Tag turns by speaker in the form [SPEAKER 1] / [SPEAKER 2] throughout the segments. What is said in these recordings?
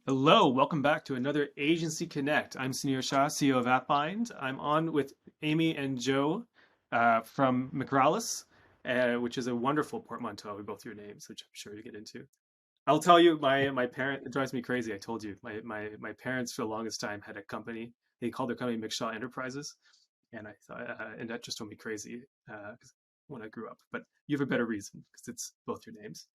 [SPEAKER 1] Hello, welcome back to another Agency Connect. I'm Sunir Shah, CEO of AppBind. I'm on with Amy and Joe from McRales, which is a wonderful portmanteau with both your names, which I'm sure you get into. I'll tell you, my parent, it drives me crazy. I told you, my parents for the longest time had a company. They called their company McShaw Enterprises, and I thought, and that just drove me crazy 'cause when I grew up. But you have a better reason because it's both your names.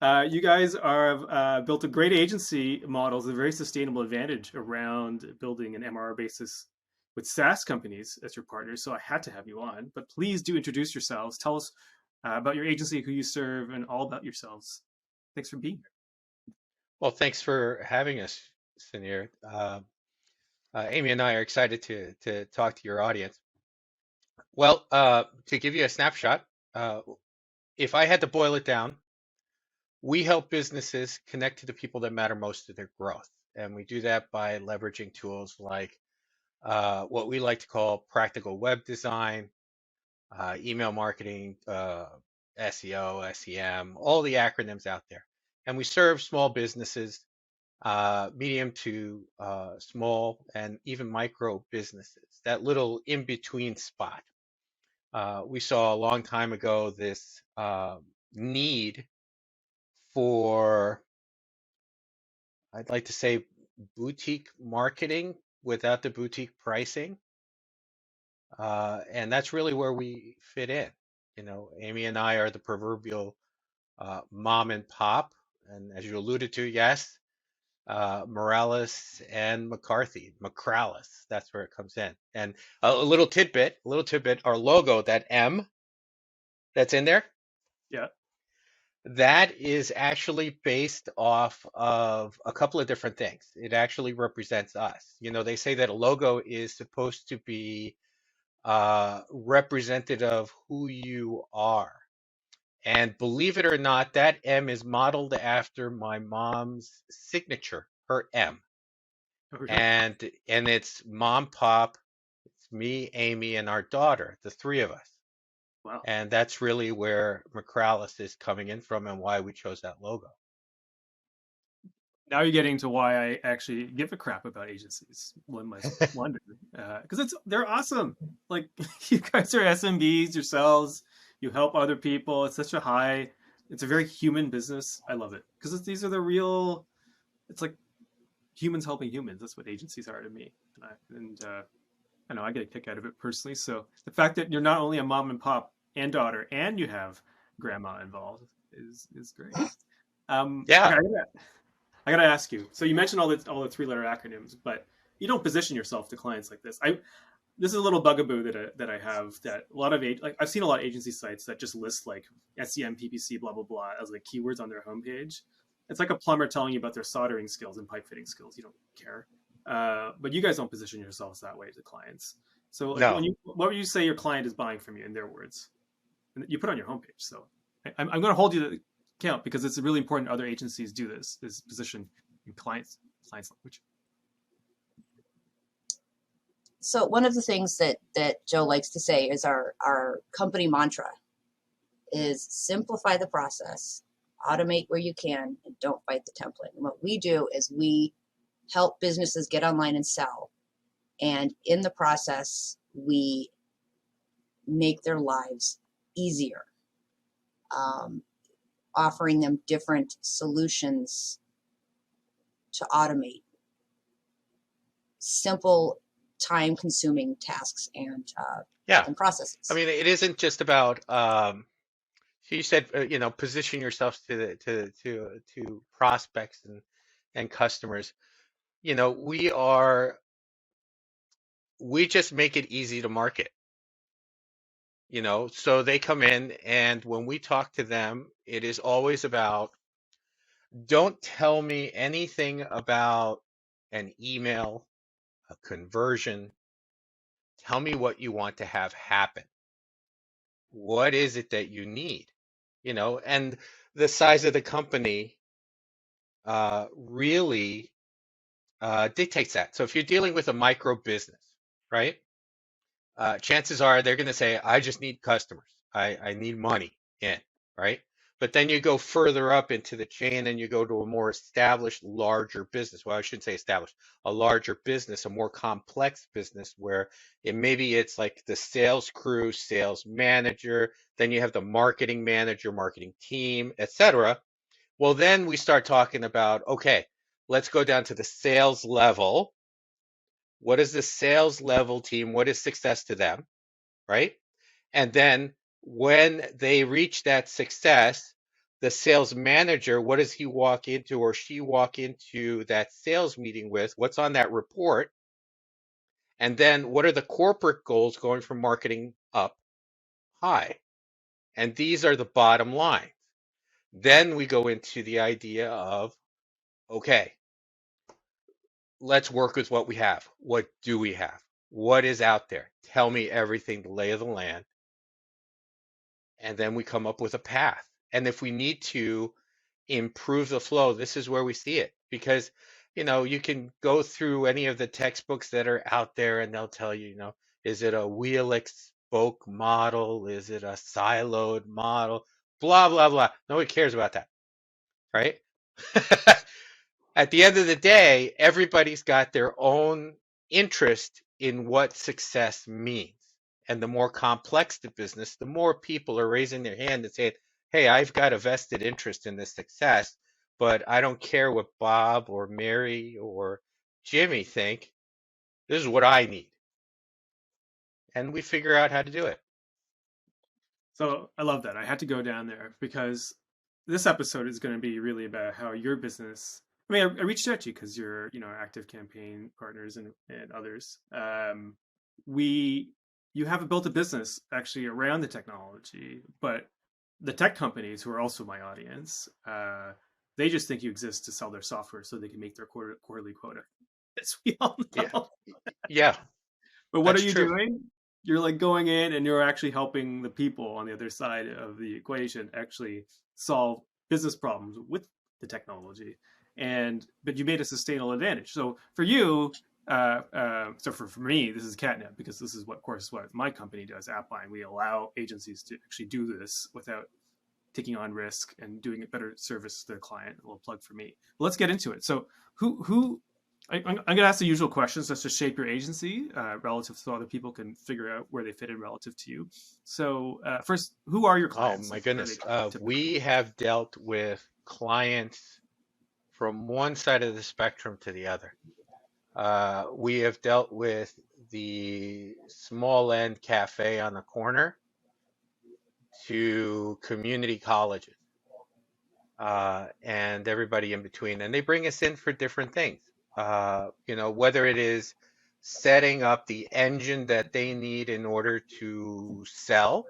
[SPEAKER 1] You guys are built a great agency models, a very sustainable advantage around building an MRR basis with SaaS companies as your partners. So I had to have you on. But please do introduce yourselves. Tell us about your agency, who you serve, and all about yourselves. Thanks for being here.
[SPEAKER 2] Well, thanks for having us, Sunir. Amy and I are excited to talk to your audience. Well, to give you a snapshot, if I had to boil it down, we help businesses connect to the people that matter most to their growth. And we do that by leveraging tools like what we like to call practical web design, email marketing, SEO, SEM, all the acronyms out there. And we serve small businesses, medium to small and even micro businesses, that little in between spot. We saw a long time ago this need for, I'd like to say, boutique marketing without the boutique pricing. And that's really where we fit in. You know, Amy and I are the proverbial mom and pop. And as you alluded to, yes, Morales and McCarthy, McRales. That's where it comes in. And a little tidbit, our logo, that M that's in there,
[SPEAKER 1] Yeah.
[SPEAKER 2] that is actually based off of a couple of different things. It actually represents us. You know, they say that a logo is supposed to be representative of who you are. And believe it or not, that M is modeled after my mom's signature, her M.
[SPEAKER 1] Oh, really?
[SPEAKER 2] And it's mom, pop, it's me, Amy, and our daughter, the three of us.
[SPEAKER 1] Wow.
[SPEAKER 2] And that's really where McRales is coming in from and why we chose that logo.
[SPEAKER 1] Now you're getting to why I actually give a crap about agencies. One must wonder because they're awesome. Like you guys are SMBs yourselves. You help other people. It's such a high. It's a very human business. I love it because these are the real. It's like humans helping humans. That's what agencies are to me. And I know I get a kick out of it personally. So the fact that you're not only a mom and pop and daughter, and you have grandma involved is great. Okay,
[SPEAKER 2] Yeah.
[SPEAKER 1] I gotta ask you. So you mentioned all the three-letter acronyms, but you don't position yourself to clients like this. This is a little bugaboo that I have that a lot of like I've seen a lot of agency sites that just list like SEM, PPC, blah blah blah as like keywords on their homepage. It's like a plumber telling you about their soldering skills and pipe fitting skills. You don't care, but you guys don't position yourselves that way to clients. So like
[SPEAKER 2] No.
[SPEAKER 1] what would you say your client is buying from you in their words? And you put on your homepage. So I'm going to hold you to account because it's really important. Other agencies do this. Is position in clients language.
[SPEAKER 3] So one of the things that Joe likes to say is our company mantra is simplify the process, automate where you can, and don't fight the template. And what we do is we help businesses get online and sell. And in the process, we make their lives easier, um, offering them different solutions to automate simple, time-consuming tasks
[SPEAKER 2] Yeah.
[SPEAKER 3] and
[SPEAKER 2] I
[SPEAKER 3] processes.
[SPEAKER 2] mean, it isn't just about you said you know, position yourself to to prospects and customers. You know, we just make it easy to market. You know, so they come in, and when we talk to them, it is always about, don't tell me anything about an email, a conversion. Tell me what you want to have happen. What is it that you need? You know, and the size of the company really dictates that. So if you're dealing with a micro business, right? Chances are they're going to say, I just need customers. I need money in, right? But then you go further up into the chain and you go to a more established, larger business. Well, I shouldn't say established, a larger business, a more complex business where maybe it's like the sales crew, sales manager, then you have the marketing manager, marketing team, etc. Well, then we start talking about, okay, let's go down to the sales level. What is the sales level team? What is success to them, right? And then when they reach that success, the sales manager, what does he walk into or she walk into that sales meeting with? What's on that report? And then what are the corporate goals going from marketing up high? And these are the bottom lines. Then we go into the idea of, okay, let's work with what we have. What do we have? What is out there? Tell me everything, the lay of the land. And then we come up with a path. And if we need to improve the flow, this is where we see it. Because, you can go through any of the textbooks that are out there and they'll tell you, is it a wheel spoke model? Is it a siloed model? Blah, blah, blah. Nobody cares about that, right? At the end of the day, everybody's got their own interest in what success means. And the more complex the business, the more people are raising their hand and saying, hey, I've got a vested interest in this success, but I don't care what Bob or Mary or Jimmy think. This is what I need. And we figure out how to do it.
[SPEAKER 1] So I love that. I had to go down there because this episode is going to be really about how your business. I mean, I reached out to you because you're, active campaign partners and others. You have built a business actually around the technology, but the tech companies who are also my audience, they just think you exist to sell their software so they can make their quarterly quota. As we all know.
[SPEAKER 2] Yeah.
[SPEAKER 1] But what are
[SPEAKER 2] That's
[SPEAKER 1] you
[SPEAKER 2] true.
[SPEAKER 1] doing? You're like going in and you're actually helping the people on the other side of the equation actually solve business problems with the technology. But you made a sustainable advantage. So for you, so for me, this is catnip because this is what my company does, AppBind. We allow agencies to actually do this without taking on risk and doing a better service to their client. A little plug for me. But let's get into it. So who I'm going to ask the usual questions just to shape your agency relative so other people can figure out where they fit in relative to you. So first, who are your
[SPEAKER 2] Oh
[SPEAKER 1] clients?
[SPEAKER 2] my
[SPEAKER 1] Like, what are
[SPEAKER 2] goodness.
[SPEAKER 1] they
[SPEAKER 2] We have dealt with clients from one side of the spectrum to the other. We have dealt with the small end cafe on the corner to community colleges and everybody in between. And they bring us in for different things. Whether it is setting up the engine that they need in order to sell,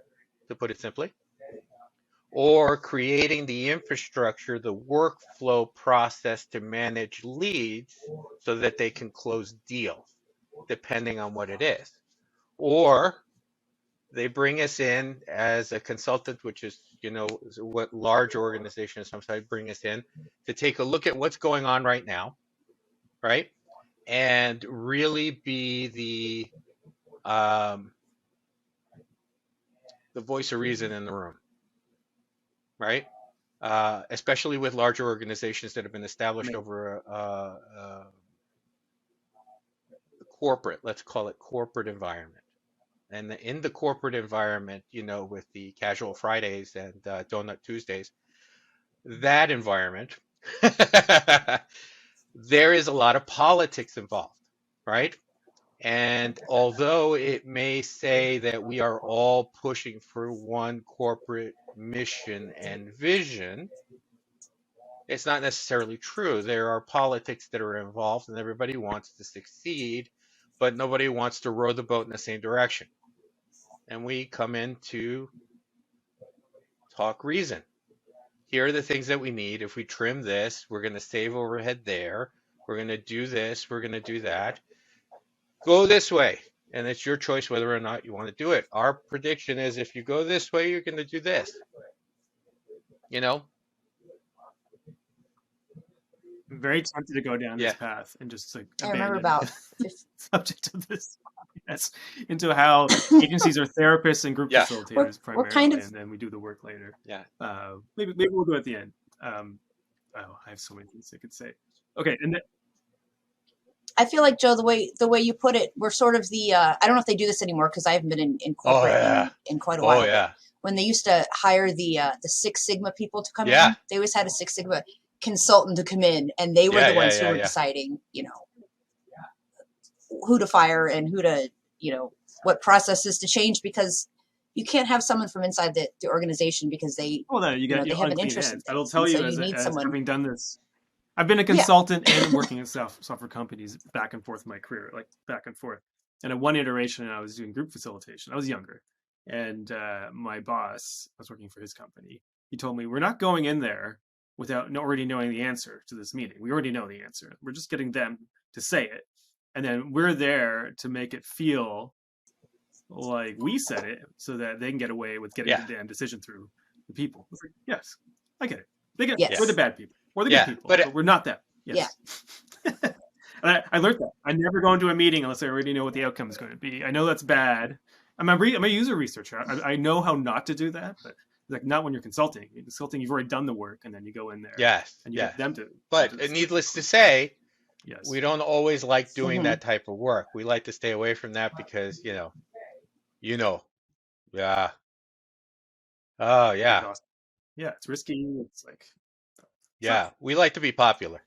[SPEAKER 2] to put it simply, or creating the infrastructure, the workflow process to manage leads so that they can close deals, depending on what it is. Or they bring us in as a consultant, which is, what large organizations sometimes bring us in to take a look at what's going on right now, right? And really be the voice of reason in the room, right? Especially with larger organizations that have been established over the corporate, let's call it corporate environment. And in the corporate environment, with the casual Fridays and donut Tuesdays, that environment, there is a lot of politics involved, right? And although it may say that we are all pushing for one corporate mission and vision, it's not necessarily true. There are politics that are involved, and everybody wants to succeed, but nobody wants to row the boat in the same direction. And we come in to talk reason. Here are the things that we need. If we trim this, we're going to save overhead there. We're going to do this. We're going to do that. Go this way. And it's your choice whether or not you want to do it. Our prediction is if you go this way, you're going to do this.
[SPEAKER 1] I'm very tempted to go down
[SPEAKER 2] Yeah.
[SPEAKER 1] this path and just like
[SPEAKER 3] I remember
[SPEAKER 1] abandon
[SPEAKER 3] about
[SPEAKER 1] the subject of this. That's into how agencies are therapists and group
[SPEAKER 2] Yeah.
[SPEAKER 1] facilitators
[SPEAKER 3] We're kind
[SPEAKER 1] primarily,
[SPEAKER 3] of
[SPEAKER 1] and then we do the work later.
[SPEAKER 2] Yeah.
[SPEAKER 1] Maybe we'll do it at the end. Oh, I have so many things I could say. Okay, and then,
[SPEAKER 3] I feel like, Joe, the way you put it, we're sort of the I don't know if they do this anymore because I haven't been in
[SPEAKER 2] Oh
[SPEAKER 3] corporate
[SPEAKER 2] yeah.
[SPEAKER 3] in quite a
[SPEAKER 2] Oh
[SPEAKER 3] while. But
[SPEAKER 2] yeah.
[SPEAKER 3] when they used to hire the Six Sigma people to come
[SPEAKER 2] Yeah.
[SPEAKER 3] in, they always had a Six Sigma consultant to come in, and they were
[SPEAKER 2] Yeah,
[SPEAKER 3] the ones
[SPEAKER 2] yeah,
[SPEAKER 3] who
[SPEAKER 2] yeah,
[SPEAKER 3] were
[SPEAKER 2] yeah.
[SPEAKER 3] deciding, who to fire and who to, what processes to change, because you can't have someone from inside the organization because they,
[SPEAKER 1] well, then you get
[SPEAKER 3] they have an
[SPEAKER 1] unclean
[SPEAKER 3] interest in
[SPEAKER 1] hands. I will
[SPEAKER 3] things,
[SPEAKER 1] tell
[SPEAKER 3] and so
[SPEAKER 1] you,
[SPEAKER 3] you need
[SPEAKER 1] as
[SPEAKER 3] someone.
[SPEAKER 1] having done this, I've been a
[SPEAKER 3] Yeah.
[SPEAKER 1] consultant and working in software companies back and forth in my career, like back and forth. And at one iteration, I was doing group facilitation. I was younger, and my boss, I was working for his company. He told me, "We're not going in there without already knowing the answer to this meeting. We already know the answer. We're just getting them to say it, and then we're there to make it feel like we said it, so that they can get away with getting
[SPEAKER 2] Yeah.
[SPEAKER 1] the damn decision through the people." I was like, "Yes, I get it. They get
[SPEAKER 3] Yes.
[SPEAKER 1] we're the bad people. We're the
[SPEAKER 2] Yeah,
[SPEAKER 1] good people,
[SPEAKER 2] but
[SPEAKER 1] but we're not them." Yes. And I learned that. I never go into a meeting unless I already know what the outcome is going to be. I know that's bad. I'm a user researcher. I know how not to do that, but like not when you're consulting. In consulting, you've already done the work, and then you go in there
[SPEAKER 2] yes,
[SPEAKER 1] and you
[SPEAKER 2] yes.
[SPEAKER 1] get them to.
[SPEAKER 2] But needless to say,
[SPEAKER 1] yes,
[SPEAKER 2] we don't always like doing
[SPEAKER 3] Mhm.
[SPEAKER 2] that type of work. We like to stay away from that because, yeah. Oh, yeah.
[SPEAKER 1] exhausting. Yeah, it's risky. It's like
[SPEAKER 2] Yeah. We like to be popular.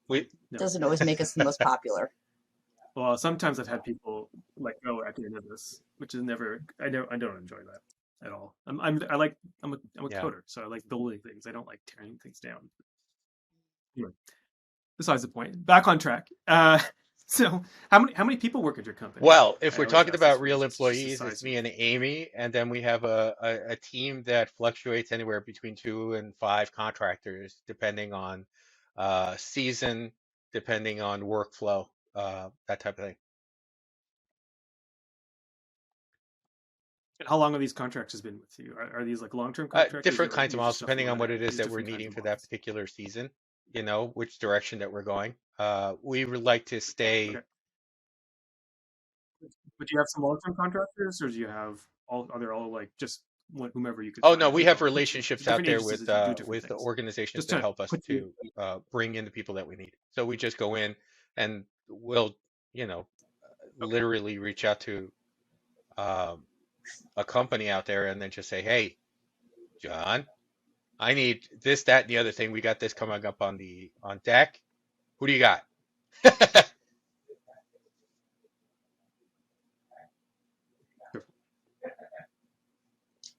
[SPEAKER 2] We
[SPEAKER 1] no.
[SPEAKER 3] Doesn't always make us the most popular.
[SPEAKER 1] Well, sometimes I've had people like go at the end of this, which is never. I don't enjoy that at all. I'm a
[SPEAKER 2] Yeah.
[SPEAKER 1] coder, so I like building things. I don't like tearing things down. Anyway, besides the point. Back on track. So how many people work at your company?
[SPEAKER 2] Well, if
[SPEAKER 1] I
[SPEAKER 2] we're
[SPEAKER 1] always
[SPEAKER 2] talking
[SPEAKER 1] ask this
[SPEAKER 2] about
[SPEAKER 1] for
[SPEAKER 2] real
[SPEAKER 1] just the
[SPEAKER 2] employees,
[SPEAKER 1] size
[SPEAKER 2] it's
[SPEAKER 1] of-
[SPEAKER 2] me and Amy, and then we have a team that fluctuates anywhere between 2 and 5 contractors, depending on season, depending on workflow, that type of thing.
[SPEAKER 1] And how long have these contracts been with you? Are these like long-term contracts?
[SPEAKER 2] Different kinds of models, depending on what it is that we're needing for that particular season, which direction that we're going. We would like to stay.
[SPEAKER 1] Okay. But do you have some long-term contractors, or do you have all? Are they all like just whomever you could?
[SPEAKER 2] Oh
[SPEAKER 1] find?
[SPEAKER 2] no, we have relationships out there with
[SPEAKER 1] with
[SPEAKER 2] the organizations
[SPEAKER 1] just
[SPEAKER 2] that
[SPEAKER 1] to
[SPEAKER 2] help us
[SPEAKER 1] put
[SPEAKER 2] to bring in the people that we need. So we just go in and we'll, literally reach out to a company out there and then just say, "Hey, John, I need this, that, and the other thing. We got this coming up on deck. Who do you got?"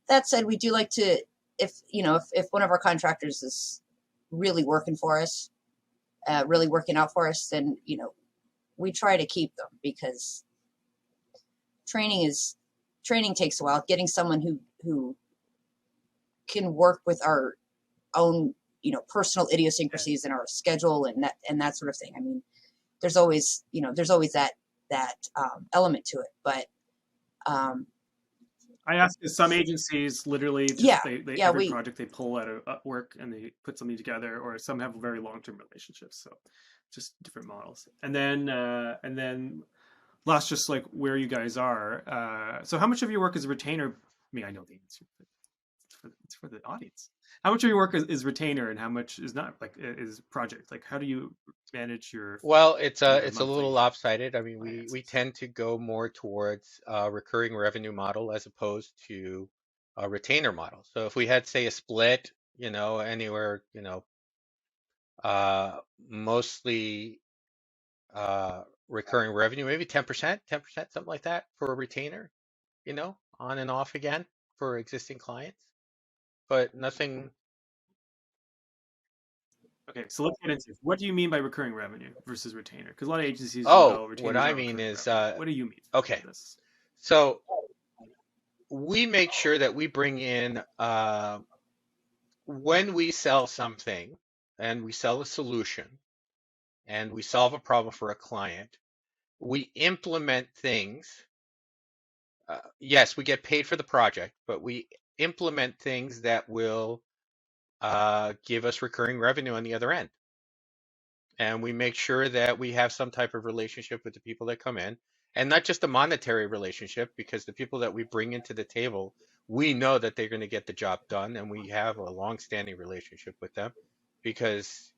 [SPEAKER 3] That said, we do like to, if one of our contractors is really working for us, really working out for us, then we try to keep them, because training takes a while. Getting someone who can work with our own personal idiosyncrasies and our schedule and that sort of thing. I mean, there's always that element to it, but
[SPEAKER 1] I ask because some agencies literally just
[SPEAKER 3] Yeah.
[SPEAKER 1] they
[SPEAKER 3] Yeah,
[SPEAKER 1] every
[SPEAKER 3] we-
[SPEAKER 1] project they pull out of work and they put something together, or some have very long-term relationships. So just different models. And then last, just like where you guys are. So how much of your work is retainer? I mean, I know the answer, but it's for the audience. How much of your work is retainer, and how much is not, like is project? Like, how do you manage your?
[SPEAKER 2] Well, it's a
[SPEAKER 1] monthly
[SPEAKER 2] little lopsided. I mean, we
[SPEAKER 1] finances?
[SPEAKER 2] tend to go more towards a recurring revenue model as opposed to a retainer model. So if we had, say, a split, anywhere, mostly recurring revenue, maybe 10%, something like that for a retainer, on and off again for existing clients, but nothing.
[SPEAKER 1] Okay, so let's get into it. What do you mean by recurring revenue versus retainer? Because a lot of agencies will
[SPEAKER 2] Oh,
[SPEAKER 1] go,
[SPEAKER 2] what
[SPEAKER 1] retainers
[SPEAKER 2] I
[SPEAKER 1] are
[SPEAKER 2] mean
[SPEAKER 1] recurring
[SPEAKER 2] is,
[SPEAKER 1] revenue. What do you mean
[SPEAKER 2] okay.
[SPEAKER 1] by this?
[SPEAKER 2] So we make sure that we bring in, when we sell something and we sell a solution and we solve a problem for a client, we implement things. Yes, we get paid for the project, but we implement things that will give us recurring revenue on the other end. And we make sure that we have some type of relationship with the people that come in, And not just a monetary relationship, because the people that we bring into the table, we know that they're going to get the job done, and we have a long-standing relationship with them because,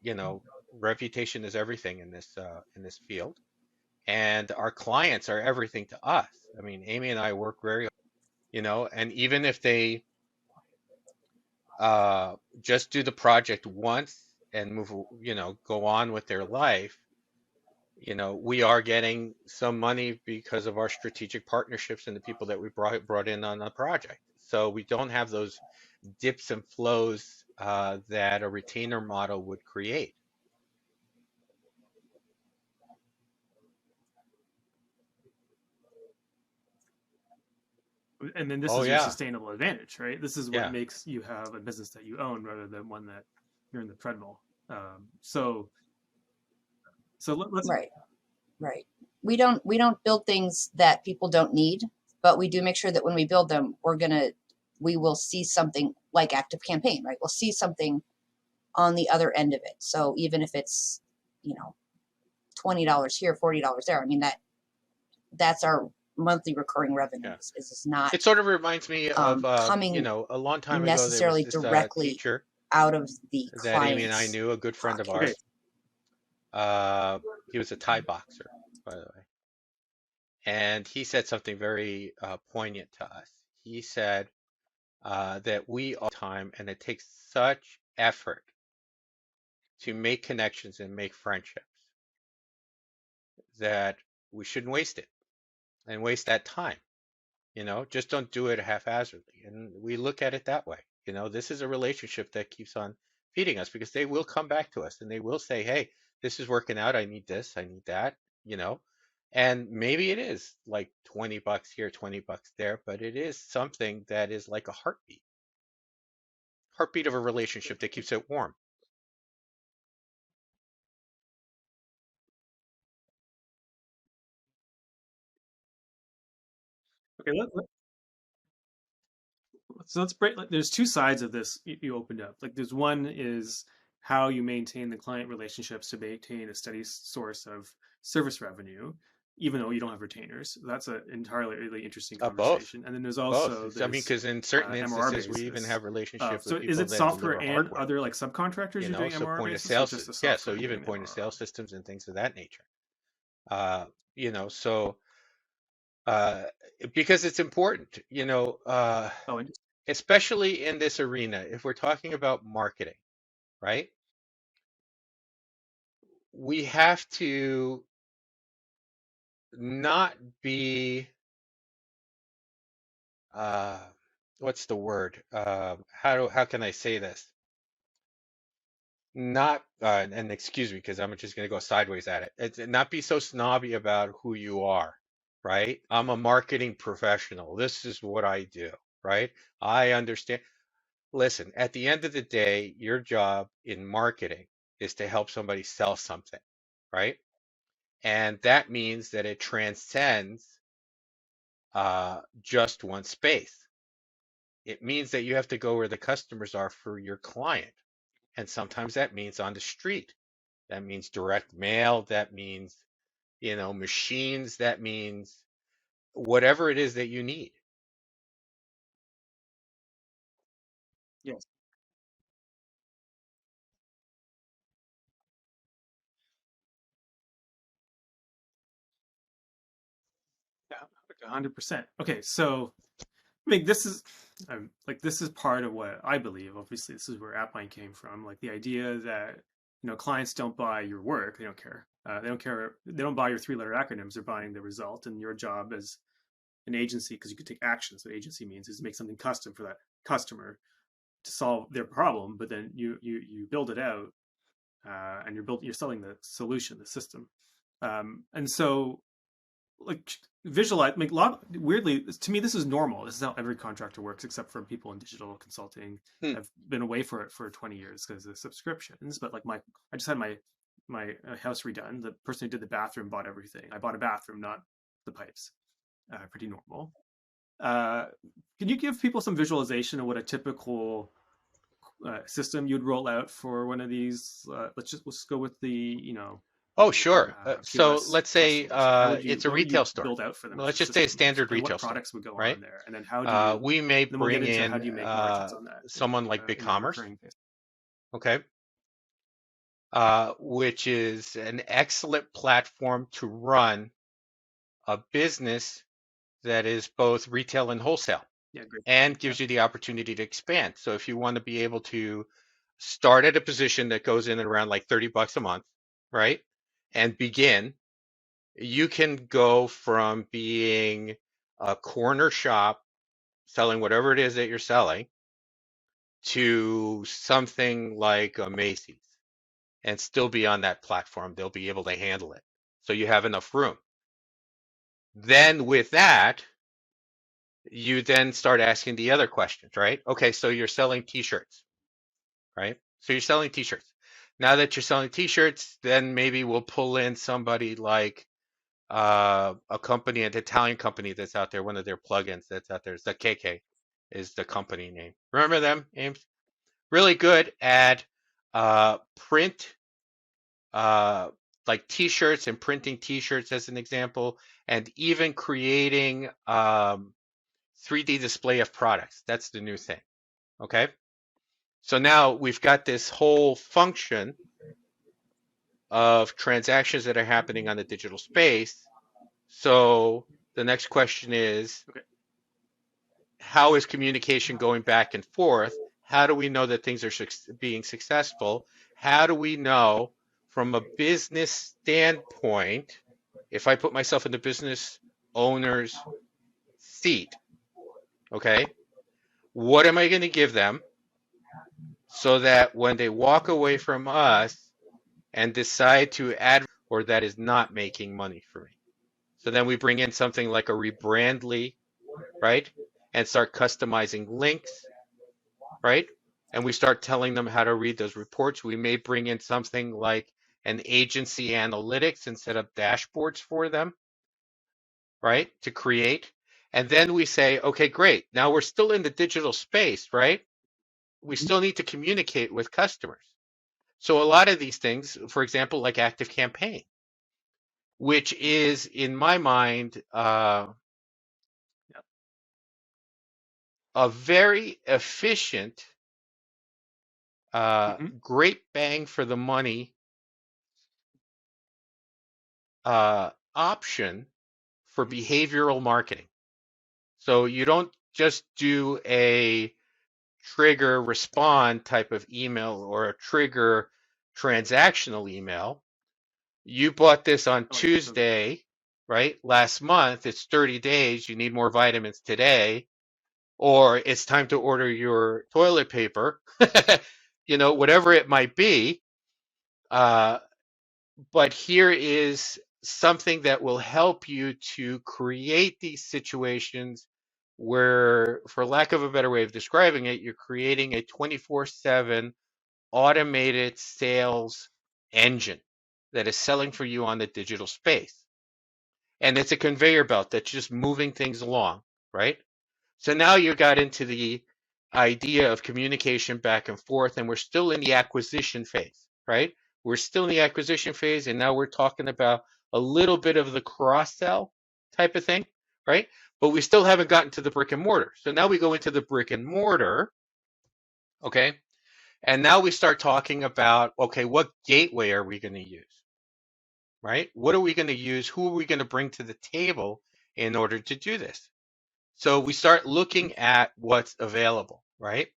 [SPEAKER 2] reputation is everything in this field, and our clients are everything to us. I mean, Amy and I work very, and even if they just do the project once and move, go on with their life, we are getting some money because of our strategic partnerships and the people that we brought in on the project. So we don't have those dips and flows that a retainer model would create.
[SPEAKER 1] And then this
[SPEAKER 2] Oh
[SPEAKER 1] is your
[SPEAKER 2] yeah,
[SPEAKER 1] sustainable advantage, right? This is what
[SPEAKER 2] yeah.
[SPEAKER 1] makes you have a business that you own rather than one that you're in the treadmill. So let's.
[SPEAKER 3] Right, right. We don't build things that people don't need, but we do make sure that when we build them, we will see something like Active Campaign, right? We'll see something on the other end of it. So even if it's, you know, $20 here, $40 there, I mean that's our monthly recurring revenue.
[SPEAKER 2] Yeah.
[SPEAKER 3] Is not
[SPEAKER 2] It sort of reminds me of,
[SPEAKER 3] coming
[SPEAKER 2] a long time ago, there was
[SPEAKER 3] necessarily
[SPEAKER 2] this
[SPEAKER 3] directly
[SPEAKER 2] teacher
[SPEAKER 3] out of the
[SPEAKER 2] that Amy and I
[SPEAKER 3] client's
[SPEAKER 2] knew, a good friend of
[SPEAKER 1] Okay.
[SPEAKER 3] pocket.
[SPEAKER 2] ours. He was a Thai boxer, by the way. And he said something very poignant to us. He said that we all time, and it takes such effort to make connections and make friendships, that we shouldn't waste it and waste that time. Just don't do it haphazardly. And we look at it that way. This is a relationship that keeps on feeding us, because they will come back to us and they will say, hey, this is working out. I need this. I need that, you know. And maybe it is like $20 here, $20 there, but it is something that is like a heartbeat of a relationship that keeps it warm.
[SPEAKER 1] Okay. So let's break. Like, there's two sides of this you opened up. Like, there's one is how you maintain the client relationships to maintain a steady source of service revenue, even though you don't have retainers. That's an entirely really interesting
[SPEAKER 2] Both.
[SPEAKER 1] conversation. And then there's
[SPEAKER 2] Both.
[SPEAKER 1] also
[SPEAKER 2] I mean,
[SPEAKER 1] this
[SPEAKER 2] because in certain
[SPEAKER 1] MRR
[SPEAKER 2] instances, we even
[SPEAKER 1] basis.
[SPEAKER 2] have relationships with
[SPEAKER 1] So is
[SPEAKER 2] people
[SPEAKER 1] it
[SPEAKER 2] that
[SPEAKER 1] software
[SPEAKER 2] deliver
[SPEAKER 1] and
[SPEAKER 2] hardware.
[SPEAKER 1] other like subcontractors you're doing
[SPEAKER 2] So
[SPEAKER 1] MRR
[SPEAKER 2] point of
[SPEAKER 1] basis, or
[SPEAKER 2] sale,
[SPEAKER 1] just the
[SPEAKER 2] yeah.
[SPEAKER 1] software
[SPEAKER 2] So
[SPEAKER 1] you're
[SPEAKER 2] even
[SPEAKER 1] doing
[SPEAKER 2] point of
[SPEAKER 1] MRR
[SPEAKER 2] sale
[SPEAKER 1] on?
[SPEAKER 2] systems and things of that nature. Uh, so uh, because it's important,
[SPEAKER 1] Oh, and
[SPEAKER 2] especially in this arena, if we're talking about marketing, right? We have to not be, uh, what's the word? How can I say this? Not, and excuse me, because I'm just going to go sideways at it. Not be so snobby about who you are, right? I'm a marketing professional. This is what I do, right? I understand. Listen, at the end of the day, your job in marketing is to help somebody sell something, right? And that means that it transcends just one space. It means that you have to go where the customers are for your client. And sometimes that means on the street. That means direct mail. That means, machines. That means whatever it is that you need.
[SPEAKER 1] yes, yeah, 100%. Okay, so I mean, this is part of what I believe. Obviously, this is where AppBind came from. Like the idea that clients don't buy your work; they don't care. They don't care. They don't buy your three-letter acronyms. They're buying the result. And your job as an agency, because you could take action. So agency means is to make something custom for that customer to solve their problem. But then you build it out, and you're selling the solution, the system. And so like visualize make a lot weirdly to me this is normal. This is how every contractor works except for people in digital consulting.
[SPEAKER 2] Hmm.
[SPEAKER 1] I've been away for it for 20 years because of subscriptions, but like I just had my house redone. The person who did the bathroom bought everything. I bought a bathroom, not the pipes. Pretty normal. uh, can you give people some visualization of what a typical system you'd roll out for one of these? Let's go with the
[SPEAKER 2] Oh, sure. So
[SPEAKER 1] POS
[SPEAKER 2] let's say
[SPEAKER 1] customers? Like, how would
[SPEAKER 2] it's a
[SPEAKER 1] what would you
[SPEAKER 2] retail store.
[SPEAKER 1] build out for them as
[SPEAKER 2] Let's
[SPEAKER 1] a
[SPEAKER 2] just say a
[SPEAKER 1] system,
[SPEAKER 2] standard
[SPEAKER 1] and what
[SPEAKER 2] retail store,
[SPEAKER 1] products would go
[SPEAKER 2] right?
[SPEAKER 1] on there? And then how do you?
[SPEAKER 2] We may
[SPEAKER 1] Then we'll get
[SPEAKER 2] bring
[SPEAKER 1] into how
[SPEAKER 2] in
[SPEAKER 1] do you make margins on that
[SPEAKER 2] someone like
[SPEAKER 1] in that
[SPEAKER 2] BigCommerce,
[SPEAKER 1] recurring base.
[SPEAKER 2] okay, which is an excellent platform to run a business that is both retail and wholesale,
[SPEAKER 1] Yeah, great.
[SPEAKER 2] and
[SPEAKER 1] Yeah.
[SPEAKER 2] gives you the opportunity to expand. So if you want to be able to start at a position that goes in at around like $30 a month, right, and begin, you can go from being a corner shop selling whatever it is that you're selling to something like a Macy's and still be on that platform. They'll be able to handle it. So you have enough room. Then with that, you then start asking the other questions, right? Okay, so you're selling t-shirts, right? So you're selling t-shirts. Now that you're selling t-shirts, then maybe we'll pull in somebody like a company, an Italian company that's out there, one of their plugins that's out there. It's the KK is the company name. Remember them, Ames? Really good at print, uh, like t-shirts and printing t-shirts as an example, and even creating 3D display of products. That's the new thing. Okay. So now we've got this whole function of transactions that are happening on the digital space. So the next question is,
[SPEAKER 1] Okay.
[SPEAKER 2] how is communication going back and forth? How do we know that things are being successful? How do we know from a business standpoint, if I put myself in the business owner's seat, okay, what am I going to give them so that when they walk away from us and decide to add or that is not making money for me? So then we bring in something like a Rebrandly, right? And start customizing links, right? And we start telling them how to read those reports. We may bring in something like an agency analytics and set up dashboards for them, right? To create. And then we say, okay, great. Now we're still in the digital space, right? We still need to communicate with customers. So a lot of these things, for example, like Active Campaign, which is in my mind a very efficient,
[SPEAKER 1] Mm-hmm.
[SPEAKER 2] great bang for the money option for behavioral marketing. So you don't just do a trigger respond type of email or a trigger transactional email. You bought this on
[SPEAKER 1] Oh, yeah. So
[SPEAKER 2] Tuesday, right? Last month, it's 30 days. You need more vitamins today, or it's time to order your toilet paper, whatever it might be. Uh, but here is something that will help you to create these situations where, for lack of a better way of describing it, you're creating a 24/7 automated sales engine that is selling for you on the digital space. And it's a conveyor belt that's just moving things along, right? So now you got into the idea of communication back and forth, and we're still in the acquisition phase, right? We're still in the acquisition phase, and now we're talking about a little bit of the cross-sell type of thing, right? But we still haven't gotten to the brick and mortar. So now we go into the brick and mortar, okay? And now we start talking about, okay, what gateway are we going to use, right? What are we going to use? Who are we going to bring to the table in order to do this? So we start looking at what's available, right?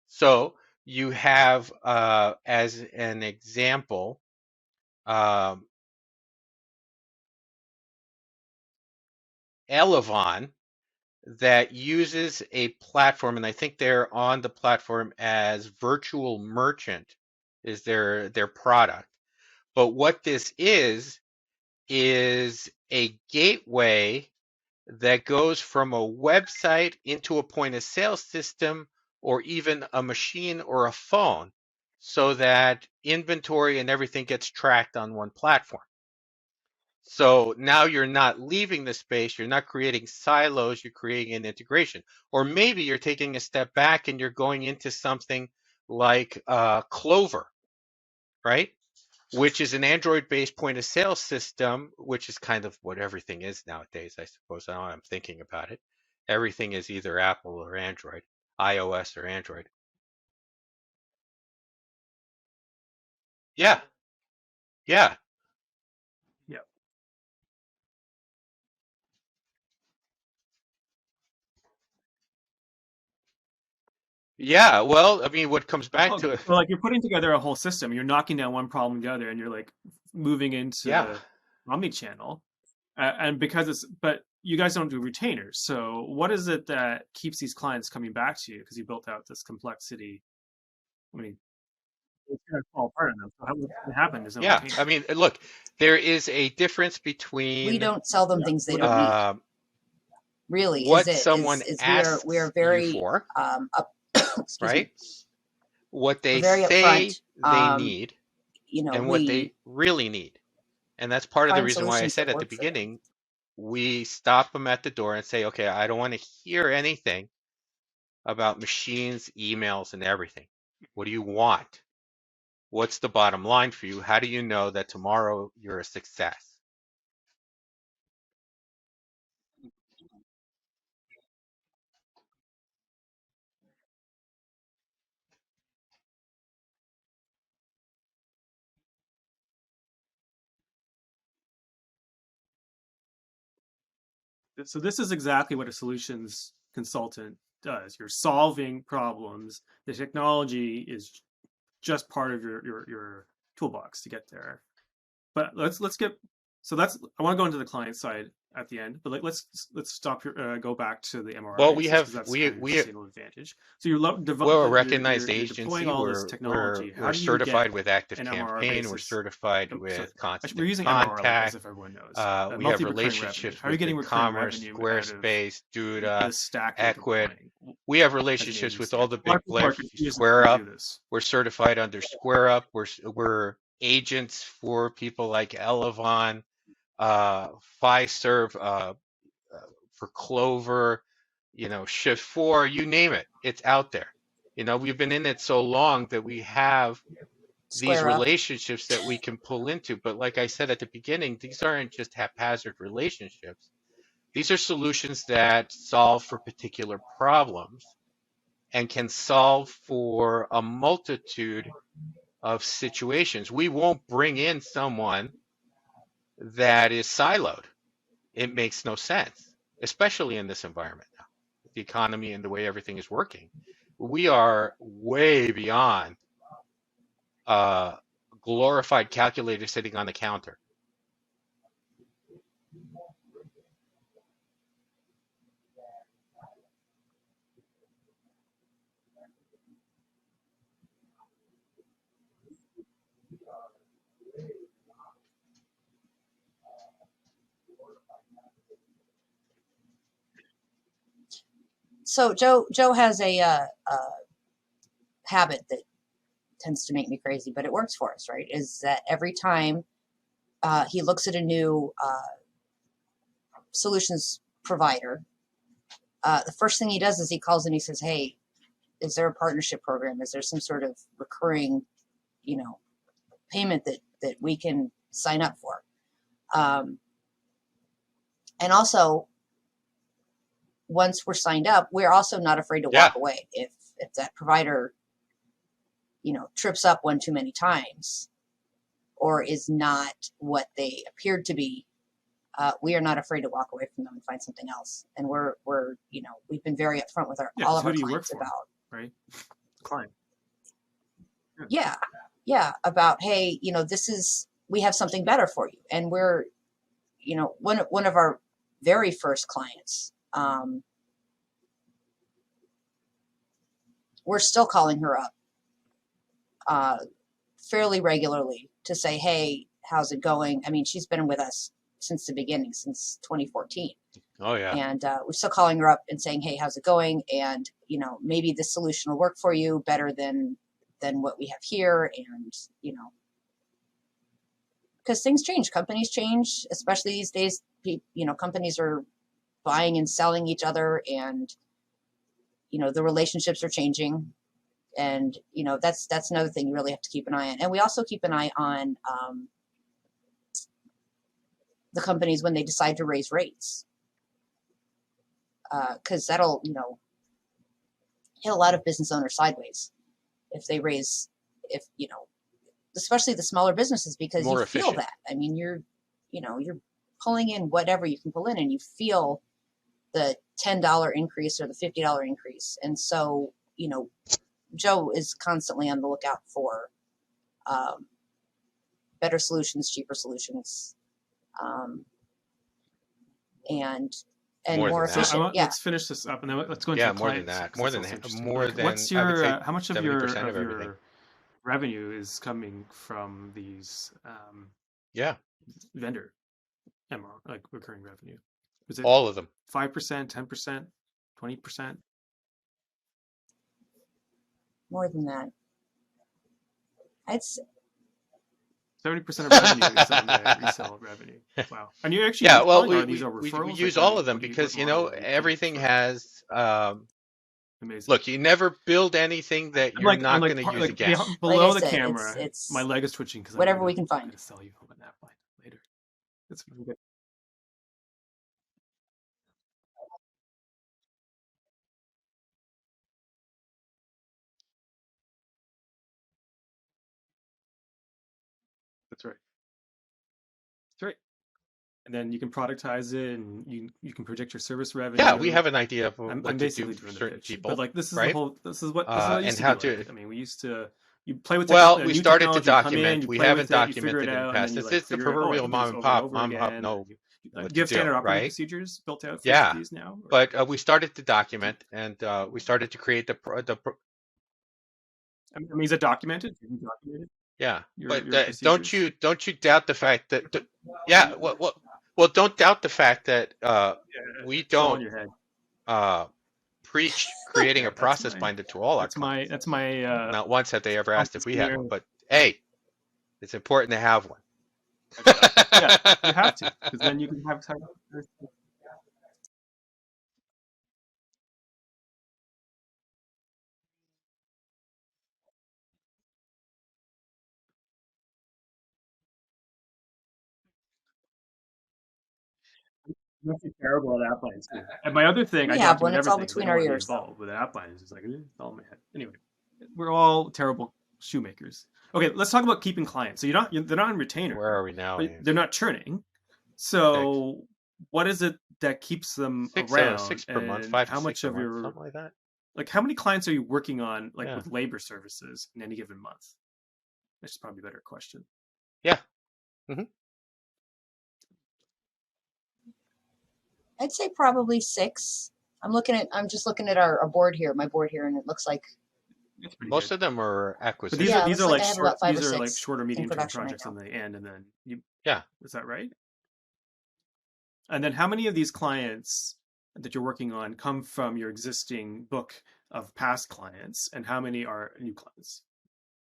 [SPEAKER 2] So you have, as an example, Elevon that uses a platform, and I think they're on the platform as Virtual Merchant is their product. But what this is a gateway that goes from a website into a point of sale system or even a machine or a phone so that inventory and everything gets tracked on one platform. So now you're not leaving the space, you're not creating silos, you're creating an integration. Or maybe you're taking a step back and you're going into something like Clover, right? which is an Android-based point of sale system, which is kind of what everything is nowadays, I suppose. Now I'm thinking about it. Everything is either Apple or Android, iOS or Android. Yeah, yeah,
[SPEAKER 1] Yeah.
[SPEAKER 2] yeah. Well, I mean, what comes back
[SPEAKER 1] Oh,
[SPEAKER 2] to it,
[SPEAKER 1] well, like you're putting together a whole system. You're knocking down one problem to the other, and you're like moving
[SPEAKER 2] yeah.
[SPEAKER 1] into omni-channel. And because but you guys don't do retainers. So what is it that keeps these clients coming back to you? Because you built out this complexity. I mean, it's going to fall apart on them. So what's going to happen? There's no
[SPEAKER 2] Yeah,
[SPEAKER 1] retainer.
[SPEAKER 2] I mean, look, there is a difference
[SPEAKER 3] We
[SPEAKER 2] between
[SPEAKER 3] don't sell them things they don't need.
[SPEAKER 2] uh,
[SPEAKER 3] Really,
[SPEAKER 2] what someone
[SPEAKER 3] is we are
[SPEAKER 2] asks you
[SPEAKER 3] very
[SPEAKER 2] for,
[SPEAKER 3] up. Excuse me.
[SPEAKER 2] right? What
[SPEAKER 3] We're
[SPEAKER 2] they
[SPEAKER 3] very
[SPEAKER 2] say
[SPEAKER 3] upfront.
[SPEAKER 2] they need, and what
[SPEAKER 3] We
[SPEAKER 2] they really need. And that's part of the
[SPEAKER 3] find
[SPEAKER 2] reason why I
[SPEAKER 3] solutions
[SPEAKER 2] said
[SPEAKER 3] that
[SPEAKER 2] at the
[SPEAKER 3] work for them.
[SPEAKER 2] beginning, we stop them at the door and say, okay, I don't want to hear anything about machines, emails, and everything. What do you want? What's the bottom line for you? How do you know that tomorrow you're a success?
[SPEAKER 1] So this is exactly what a solutions consultant does. You're solving problems. The technology is just part of your toolbox to get there. But let's get so that's I want to go into the client side at the end, but let's stop here, go back to the MRR
[SPEAKER 2] Well, we
[SPEAKER 1] basis because
[SPEAKER 2] have
[SPEAKER 1] that's kind of your sustainable advantage. So you're
[SPEAKER 2] we're a recognized
[SPEAKER 1] you're deploying
[SPEAKER 2] agency.
[SPEAKER 1] all this
[SPEAKER 2] We're
[SPEAKER 1] technology. How
[SPEAKER 2] we're
[SPEAKER 1] do you get
[SPEAKER 2] certified with Active
[SPEAKER 1] an MRR
[SPEAKER 2] Campaign. We're
[SPEAKER 1] basis?
[SPEAKER 2] certified
[SPEAKER 1] So
[SPEAKER 2] with
[SPEAKER 1] we're
[SPEAKER 2] Constant
[SPEAKER 1] using MRR like as
[SPEAKER 2] Contact.
[SPEAKER 1] if everyone knows.
[SPEAKER 2] We have
[SPEAKER 1] Monthly recurring revenue.
[SPEAKER 2] relationships
[SPEAKER 1] How are you
[SPEAKER 2] with
[SPEAKER 1] getting recurring
[SPEAKER 2] BigCommerce,
[SPEAKER 1] revenue out of
[SPEAKER 2] Squarespace, Duda,
[SPEAKER 1] the stack you're
[SPEAKER 2] Equid.
[SPEAKER 1] deploying
[SPEAKER 2] We have
[SPEAKER 1] as an
[SPEAKER 2] relationships with
[SPEAKER 1] agency?
[SPEAKER 2] all the
[SPEAKER 1] A lot
[SPEAKER 2] big
[SPEAKER 1] of people are
[SPEAKER 2] players.
[SPEAKER 1] confused on how
[SPEAKER 2] SquareUp.
[SPEAKER 1] to do this.
[SPEAKER 2] We're certified under SquareUp. We're agents for people like Elevon, Fiserv, for Clover, Shift4, you name it, it's out there. We've been in it so long that we have these
[SPEAKER 3] Square up.
[SPEAKER 2] relationships that we can pull into. But like I said at the beginning, these aren't just haphazard relationships. These are solutions that solve for particular problems and can solve for a multitude of situations. We won't bring in someone that is siloed. It makes no sense, especially in this environment now, the economy and the way everything is working. We are way beyond a glorified calculator sitting on the counter.
[SPEAKER 3] So Joe has a habit that tends to make me crazy, but it works for us, right? Is that every time he looks at a new solutions provider, the first thing he does is he calls and he says, "Hey, is there a partnership program? Is there some sort of recurring, payment that we can sign up for?" And also, once we're signed up, we're also not afraid to
[SPEAKER 2] Yeah,
[SPEAKER 3] walk away if that provider, trips up one too many times or is not what they appeared to be. We are not afraid to walk away from them and find something else. And we've been very upfront with
[SPEAKER 1] Yeah,
[SPEAKER 3] all
[SPEAKER 1] because
[SPEAKER 3] of
[SPEAKER 1] who
[SPEAKER 3] our
[SPEAKER 1] do you work
[SPEAKER 3] clients
[SPEAKER 1] for,
[SPEAKER 3] about,
[SPEAKER 1] right? Client.
[SPEAKER 3] yeah, yeah, about, hey, we have something better for you. And we're, one of our very first clients, we're still calling her up uh, fairly regularly to say, hey, how's it going? I mean, she's been with us since the beginning, since 2014.
[SPEAKER 2] oh yeah.
[SPEAKER 3] And we're still calling her up and saying, hey, how's it going? And, maybe this solution will work for you better than what we have here. And, because things change, companies change, especially these days, companies are buying and selling each other, and, the relationships are changing. And that's another thing you really have to keep an eye on. And we also keep an eye on the companies when they decide to raise rates, because that'll hit a lot of business owners sideways if they raise, especially the smaller businesses, because
[SPEAKER 2] More
[SPEAKER 3] you feel
[SPEAKER 2] efficient.
[SPEAKER 3] that. I mean, you're pulling in whatever you can pull in, and you feel the $10 increase or the $50 increase. And so, Joe is constantly on the lookout for better solutions, cheaper solutions, and
[SPEAKER 2] More
[SPEAKER 3] more
[SPEAKER 2] than that.
[SPEAKER 3] efficient. Yeah.
[SPEAKER 1] Let's finish this up, and then let's go into
[SPEAKER 2] Yeah,
[SPEAKER 1] the
[SPEAKER 2] more than
[SPEAKER 1] clients,
[SPEAKER 2] that.
[SPEAKER 1] 'cause
[SPEAKER 2] More
[SPEAKER 1] that's
[SPEAKER 2] than
[SPEAKER 1] also interesting.
[SPEAKER 2] more
[SPEAKER 1] Like,
[SPEAKER 2] than
[SPEAKER 1] what's
[SPEAKER 2] I would say
[SPEAKER 1] your how much of
[SPEAKER 2] 70% of
[SPEAKER 1] your
[SPEAKER 2] everything.
[SPEAKER 1] revenue is coming from these
[SPEAKER 2] Yeah,
[SPEAKER 1] vendor MR, like recurring revenue? Is it
[SPEAKER 2] all of them.
[SPEAKER 1] 5%, 10%, 20%?
[SPEAKER 3] More than that. I'd say
[SPEAKER 1] 70% of revenue is on the resale revenue. Wow. And you're actually
[SPEAKER 2] Yeah, well,
[SPEAKER 1] are these
[SPEAKER 2] we
[SPEAKER 1] referrals?
[SPEAKER 2] use
[SPEAKER 1] Like,
[SPEAKER 2] all of them
[SPEAKER 1] what
[SPEAKER 2] because
[SPEAKER 1] model do you keep
[SPEAKER 2] everything
[SPEAKER 1] for?
[SPEAKER 2] has.
[SPEAKER 1] Amazing.
[SPEAKER 2] Look, you never build anything that
[SPEAKER 1] I'm
[SPEAKER 2] you're
[SPEAKER 1] like,
[SPEAKER 2] not going to use again.
[SPEAKER 1] below
[SPEAKER 3] like I
[SPEAKER 1] the
[SPEAKER 3] said,
[SPEAKER 1] camera.
[SPEAKER 3] it's
[SPEAKER 1] My leg is twitching because
[SPEAKER 3] whatever we can find.
[SPEAKER 1] I'm gonna sell you home an AppBind later. That's really good. That's right. That's right. And then you can productize it, and you can predict your service revenue.
[SPEAKER 2] Yeah, we have an idea of
[SPEAKER 1] I'm
[SPEAKER 2] what to do
[SPEAKER 1] basically
[SPEAKER 2] for
[SPEAKER 1] doing the
[SPEAKER 2] certain
[SPEAKER 1] pitch,
[SPEAKER 2] people,
[SPEAKER 1] but like this is
[SPEAKER 2] right?
[SPEAKER 1] this is what it
[SPEAKER 2] And
[SPEAKER 1] used to
[SPEAKER 2] how
[SPEAKER 1] be
[SPEAKER 2] to.
[SPEAKER 1] like. I mean, we used to play with
[SPEAKER 2] Well, we
[SPEAKER 1] new
[SPEAKER 2] started to
[SPEAKER 1] technology. You come in,
[SPEAKER 2] document.
[SPEAKER 1] you
[SPEAKER 2] We
[SPEAKER 1] play
[SPEAKER 2] haven't
[SPEAKER 1] with it, you figure it
[SPEAKER 2] documented in the
[SPEAKER 1] out, and then
[SPEAKER 2] past.
[SPEAKER 1] you
[SPEAKER 2] This
[SPEAKER 1] like
[SPEAKER 2] is the
[SPEAKER 1] figure out, oh, I
[SPEAKER 2] proverbial
[SPEAKER 1] can do this
[SPEAKER 2] mom and
[SPEAKER 1] over and
[SPEAKER 2] pop.
[SPEAKER 1] over
[SPEAKER 2] Mom and pop
[SPEAKER 1] again.
[SPEAKER 2] know
[SPEAKER 1] Do
[SPEAKER 2] what
[SPEAKER 1] you
[SPEAKER 2] to
[SPEAKER 1] have
[SPEAKER 2] do,
[SPEAKER 1] standard operating
[SPEAKER 2] right?
[SPEAKER 1] procedures built out for
[SPEAKER 2] Yeah,
[SPEAKER 1] these now?
[SPEAKER 2] but we started to document, and we started to create
[SPEAKER 1] I mean, is it documented? Have you documented
[SPEAKER 2] yeah. But
[SPEAKER 1] your procedures?
[SPEAKER 2] don't you doubt the fact that yeah. Well, don't doubt the fact that
[SPEAKER 1] Yeah,
[SPEAKER 2] we
[SPEAKER 1] it's all in
[SPEAKER 2] don't
[SPEAKER 1] your head.
[SPEAKER 2] preach creating
[SPEAKER 1] Yeah,
[SPEAKER 2] a process binder to all our clients.
[SPEAKER 1] that's my
[SPEAKER 2] Not once have they ever asked if we had
[SPEAKER 1] senior.
[SPEAKER 2] one, but hey, it's important to have one.
[SPEAKER 1] Yeah, you have to, because then you can have time. You must be terrible at AppBind too. And my other thing, I
[SPEAKER 3] we have one.
[SPEAKER 1] document
[SPEAKER 3] It's all
[SPEAKER 1] everything because I
[SPEAKER 3] between
[SPEAKER 1] don't
[SPEAKER 3] our
[SPEAKER 1] want to be
[SPEAKER 3] ears.
[SPEAKER 1] involved. With AppBind, it's just like it's all in my head. Anyway, we're all terrible shoemakers. Okay, let's talk about keeping clients. So they're not on retainer,
[SPEAKER 2] Where are we now,
[SPEAKER 1] but
[SPEAKER 2] Ames?
[SPEAKER 1] they're not churning.
[SPEAKER 2] Six.
[SPEAKER 1] So what is it that keeps them around?
[SPEAKER 2] Six per month,
[SPEAKER 1] And
[SPEAKER 2] 5
[SPEAKER 1] how
[SPEAKER 2] to 6
[SPEAKER 1] much
[SPEAKER 2] a
[SPEAKER 1] of
[SPEAKER 2] month,
[SPEAKER 1] your
[SPEAKER 2] something like that.
[SPEAKER 1] like how many clients are you working on like
[SPEAKER 2] Yeah.
[SPEAKER 1] with labor services in any given month? That's probably a better question.
[SPEAKER 2] Yeah.
[SPEAKER 3] I'd say probably 6. I'm just looking at our board here, my board here, and it looks like
[SPEAKER 1] It's pretty
[SPEAKER 2] Most
[SPEAKER 1] good.
[SPEAKER 2] of them are
[SPEAKER 1] But
[SPEAKER 2] acquisitions.
[SPEAKER 3] Yeah, it
[SPEAKER 1] these
[SPEAKER 3] looks
[SPEAKER 1] are
[SPEAKER 3] like
[SPEAKER 1] like
[SPEAKER 3] I have about 5 or
[SPEAKER 1] these are like
[SPEAKER 3] 6
[SPEAKER 1] shorter,
[SPEAKER 3] in
[SPEAKER 1] medium term
[SPEAKER 3] production right
[SPEAKER 1] projects
[SPEAKER 3] now.
[SPEAKER 1] in the end, and then
[SPEAKER 2] Yeah.
[SPEAKER 1] is that right? And then how many of these clients that you're working on come from your existing book of past clients, and how many are new clients?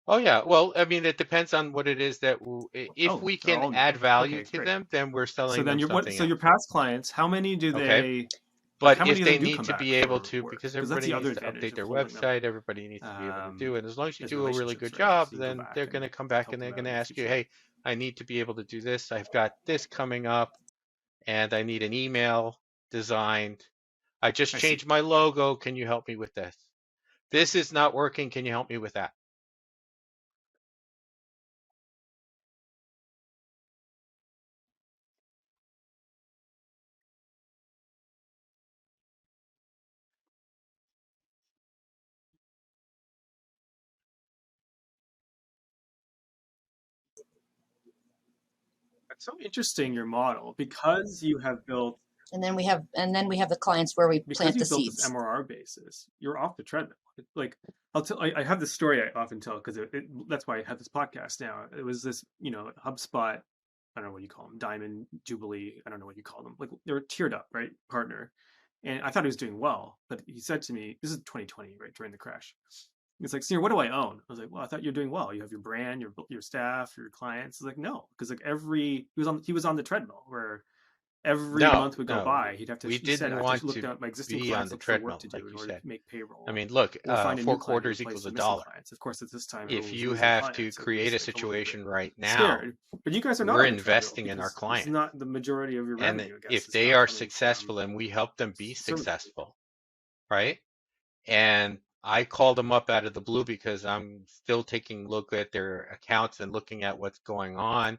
[SPEAKER 2] Oh yeah. Well, I mean, it depends on what it is that if we
[SPEAKER 1] They're
[SPEAKER 2] can
[SPEAKER 1] all
[SPEAKER 2] add
[SPEAKER 1] new.
[SPEAKER 2] value
[SPEAKER 1] Okay,
[SPEAKER 2] to
[SPEAKER 1] great.
[SPEAKER 2] them, then we're
[SPEAKER 1] So
[SPEAKER 2] selling
[SPEAKER 1] then
[SPEAKER 2] them something
[SPEAKER 1] so your
[SPEAKER 2] else.
[SPEAKER 1] past clients, how many do
[SPEAKER 2] Okay.
[SPEAKER 1] they like?
[SPEAKER 2] But
[SPEAKER 1] How many
[SPEAKER 2] if
[SPEAKER 1] of
[SPEAKER 2] they
[SPEAKER 1] them do
[SPEAKER 2] need
[SPEAKER 1] come
[SPEAKER 2] to
[SPEAKER 1] back
[SPEAKER 2] be able
[SPEAKER 1] for
[SPEAKER 2] to,
[SPEAKER 1] work?
[SPEAKER 2] because
[SPEAKER 1] Because that's
[SPEAKER 2] everybody
[SPEAKER 1] the
[SPEAKER 2] needs
[SPEAKER 1] other
[SPEAKER 2] to
[SPEAKER 1] advantage
[SPEAKER 2] update
[SPEAKER 1] of
[SPEAKER 2] their
[SPEAKER 1] holding them.
[SPEAKER 2] website, everybody needs to be able to do it. As long as you
[SPEAKER 1] Is
[SPEAKER 2] do a really
[SPEAKER 1] relationships,
[SPEAKER 2] good
[SPEAKER 1] right?
[SPEAKER 2] job,
[SPEAKER 1] So you go
[SPEAKER 2] then
[SPEAKER 1] back
[SPEAKER 2] they're
[SPEAKER 1] and
[SPEAKER 2] going to come back
[SPEAKER 1] help
[SPEAKER 2] and they're
[SPEAKER 1] them
[SPEAKER 2] going
[SPEAKER 1] out
[SPEAKER 2] to
[SPEAKER 1] in the
[SPEAKER 2] ask you,
[SPEAKER 1] future.
[SPEAKER 2] hey, I need to be able to do this. I've got this coming up and I need an email designed. I just
[SPEAKER 1] I see.
[SPEAKER 2] changed my logo. Can you help me with this? This is not working. Can you help me with that?
[SPEAKER 1] That's so interesting, your model, because you have built
[SPEAKER 3] And then we have the clients where we
[SPEAKER 1] because
[SPEAKER 3] plant the
[SPEAKER 1] you've built this
[SPEAKER 3] seeds.
[SPEAKER 1] MRR basis, you're off the treadmill. Like I have this story I often tell because that's why I have this podcast now. It was this, HubSpot, I don't know what you call them, Diamond Jubilee, I don't know what you call them. Like they were tiered up, right, partner, and I thought he was doing well, but he said to me, this is 2020, right, during the crash. He's like, Senior, what do I own? I was like, well, I thought you're doing well. You have your brand, your staff, your clients. He's like, no, because like he was on the treadmill where every
[SPEAKER 2] No,
[SPEAKER 1] month would go
[SPEAKER 2] no,
[SPEAKER 1] by, he'd have to.
[SPEAKER 2] we
[SPEAKER 1] He said,
[SPEAKER 2] didn't
[SPEAKER 1] I have to
[SPEAKER 2] want
[SPEAKER 1] look
[SPEAKER 2] to
[SPEAKER 1] down at my existing
[SPEAKER 2] be on
[SPEAKER 1] clients,
[SPEAKER 2] the
[SPEAKER 1] look for work
[SPEAKER 2] treadmill,
[SPEAKER 1] to do
[SPEAKER 2] like
[SPEAKER 1] in
[SPEAKER 2] you
[SPEAKER 1] order
[SPEAKER 2] said.
[SPEAKER 1] to make payroll,
[SPEAKER 2] I mean, look,
[SPEAKER 1] or find a
[SPEAKER 2] 4
[SPEAKER 1] new client to
[SPEAKER 2] quarters
[SPEAKER 1] replace
[SPEAKER 2] equals
[SPEAKER 1] the
[SPEAKER 2] a
[SPEAKER 1] missing
[SPEAKER 2] dollar.
[SPEAKER 1] clients. Of course, at this time,
[SPEAKER 2] If
[SPEAKER 1] everyone was
[SPEAKER 2] you
[SPEAKER 1] losing
[SPEAKER 2] have to
[SPEAKER 1] clients. It
[SPEAKER 2] create
[SPEAKER 1] was
[SPEAKER 2] a
[SPEAKER 1] like a little bit
[SPEAKER 2] situation right now,
[SPEAKER 1] scared. But you guys are not
[SPEAKER 2] we're
[SPEAKER 1] on the treadmill
[SPEAKER 2] investing in our
[SPEAKER 1] because this is
[SPEAKER 2] client.
[SPEAKER 1] not the majority of your
[SPEAKER 2] And
[SPEAKER 1] revenue, I guess,
[SPEAKER 2] if
[SPEAKER 1] is
[SPEAKER 2] they
[SPEAKER 1] not
[SPEAKER 2] are
[SPEAKER 1] coming from
[SPEAKER 2] successful and we help them be
[SPEAKER 1] services.
[SPEAKER 2] successful, right? And I called them up out of the blue because I'm still taking a look at their accounts and looking at what's going on.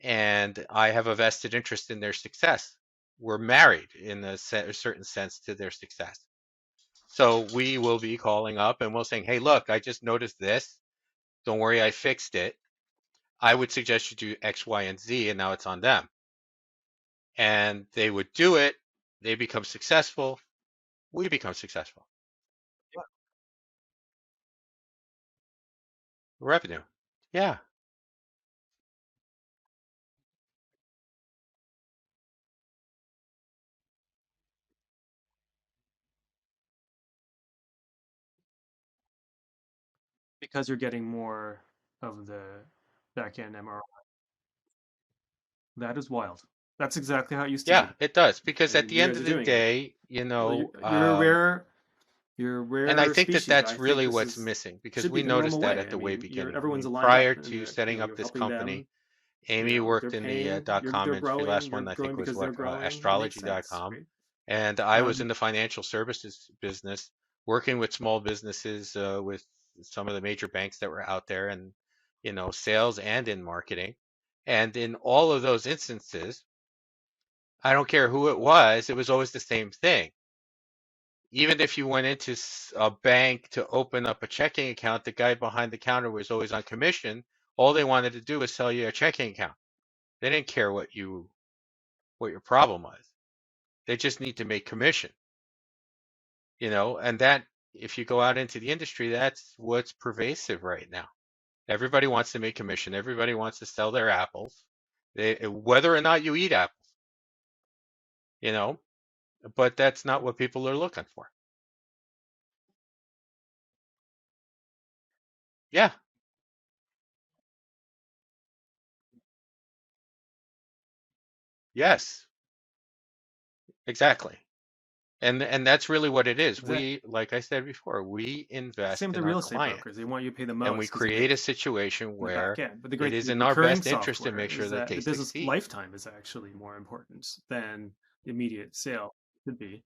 [SPEAKER 2] And I have a vested interest in their success. We're married in a certain sense to their success. So we will be calling up and we'll saying, hey, look, I just noticed this. Don't worry, I fixed it. I would suggest you do X, Y, and Z, and now it's on them. And they would do it. They become successful. We become successful. Revenue. Yeah.
[SPEAKER 1] Because you're getting more of the back end MRR. That is wild. That's exactly how it used to
[SPEAKER 2] Yeah,
[SPEAKER 1] be.
[SPEAKER 2] it does. Because at
[SPEAKER 1] And
[SPEAKER 2] the
[SPEAKER 1] you
[SPEAKER 2] end
[SPEAKER 1] guys are
[SPEAKER 2] of the
[SPEAKER 1] doing it.
[SPEAKER 2] day,
[SPEAKER 1] Well, you're a rare, you're a
[SPEAKER 2] and I
[SPEAKER 1] rare
[SPEAKER 2] think that
[SPEAKER 1] species.
[SPEAKER 2] that's
[SPEAKER 1] I think
[SPEAKER 2] really
[SPEAKER 1] this
[SPEAKER 2] what's
[SPEAKER 1] is
[SPEAKER 2] missing because
[SPEAKER 1] should be
[SPEAKER 2] we
[SPEAKER 1] the normal
[SPEAKER 2] noticed that
[SPEAKER 1] way.
[SPEAKER 2] at
[SPEAKER 1] I
[SPEAKER 2] the way
[SPEAKER 1] mean,
[SPEAKER 2] beginning. I
[SPEAKER 1] everyone's
[SPEAKER 2] mean,
[SPEAKER 1] aligned up,
[SPEAKER 2] prior
[SPEAKER 1] and
[SPEAKER 2] to setting up
[SPEAKER 1] you're
[SPEAKER 2] this
[SPEAKER 1] helping
[SPEAKER 2] company,
[SPEAKER 1] them.
[SPEAKER 2] Amy
[SPEAKER 1] They're
[SPEAKER 2] worked in the
[SPEAKER 1] paying.
[SPEAKER 2] .com
[SPEAKER 1] They're
[SPEAKER 2] industry.
[SPEAKER 1] growing.
[SPEAKER 2] Last
[SPEAKER 1] You're
[SPEAKER 2] one I think
[SPEAKER 1] growing
[SPEAKER 2] was
[SPEAKER 1] because they're
[SPEAKER 2] like
[SPEAKER 1] growing. It makes sense,
[SPEAKER 2] astrology.com.
[SPEAKER 1] right?
[SPEAKER 2] And I was in the financial services business, working with small businesses, with some of the major banks that were out there, and sales and in marketing. And in all of those instances, I don't care who it was always the same thing. Even if you went into a bank to open up a checking account, the guy behind the counter was always on commission. All they wanted to do was sell you a checking account. They didn't care what your problem was. They just need to make commission. And that, if you go out into the industry, that's what's pervasive right now. Everybody wants to make commission. Everybody wants to sell their apples, whether or not you eat apples, you know, but that's not what people are looking for. Yeah, yes, exactly. And that's really what it is.
[SPEAKER 1] That
[SPEAKER 2] We, like I said before, we
[SPEAKER 1] same
[SPEAKER 2] invest
[SPEAKER 1] with the
[SPEAKER 2] in our
[SPEAKER 1] real estate
[SPEAKER 2] client
[SPEAKER 1] brokers. They want you to pay the
[SPEAKER 2] and we
[SPEAKER 1] most because you
[SPEAKER 2] create
[SPEAKER 1] get
[SPEAKER 2] a situation
[SPEAKER 1] in the back
[SPEAKER 2] where
[SPEAKER 1] end. But the
[SPEAKER 2] it
[SPEAKER 1] great
[SPEAKER 2] is
[SPEAKER 1] thing
[SPEAKER 2] in
[SPEAKER 1] with
[SPEAKER 2] our
[SPEAKER 1] recurring
[SPEAKER 2] best interest to
[SPEAKER 1] software
[SPEAKER 2] make sure
[SPEAKER 1] is
[SPEAKER 2] that
[SPEAKER 1] that
[SPEAKER 2] they
[SPEAKER 1] the business
[SPEAKER 2] succeed.
[SPEAKER 1] lifetime is actually more important than the immediate sale could be.